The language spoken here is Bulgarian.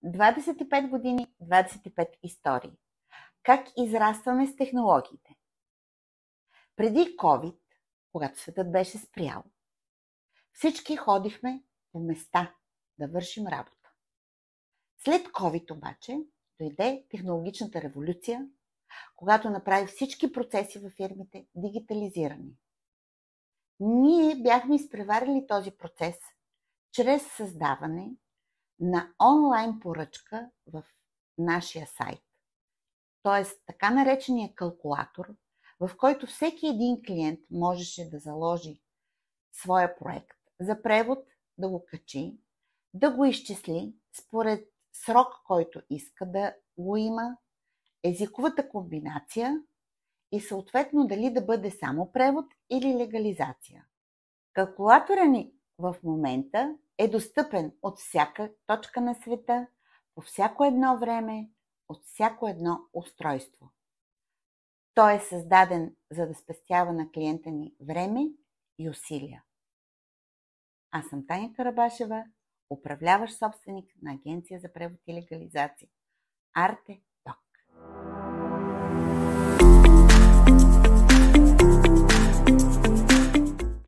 25 години, 25 истории. Как израстваме с технологиите? Преди COVID, когато светът беше спрял, всички ходихме по места да вършим работа. След COVID обаче дойде технологичната революция, когато направи всички процеси във фирмите дигитализирани. Ние бяхме изпреварили този процес чрез създаване на онлайн поръчка в нашия сайт. Т.е. така наречения калкулатор, в който всеки един клиент можеше да заложи своя проект за превод, да го качи, да го изчисли според срок, който иска да го има, езиковата комбинация и съответно дали да бъде само превод или легализация. Калкулаторът ни в момента е достъпен от всяка точка на света, по всяко едно време, от всяко едно устройство. Той е създаден, за да спестява на клиента ни време и усилия. Аз съм Таня Карабашева, управляващ собственик на агенция за превод и легализация Arte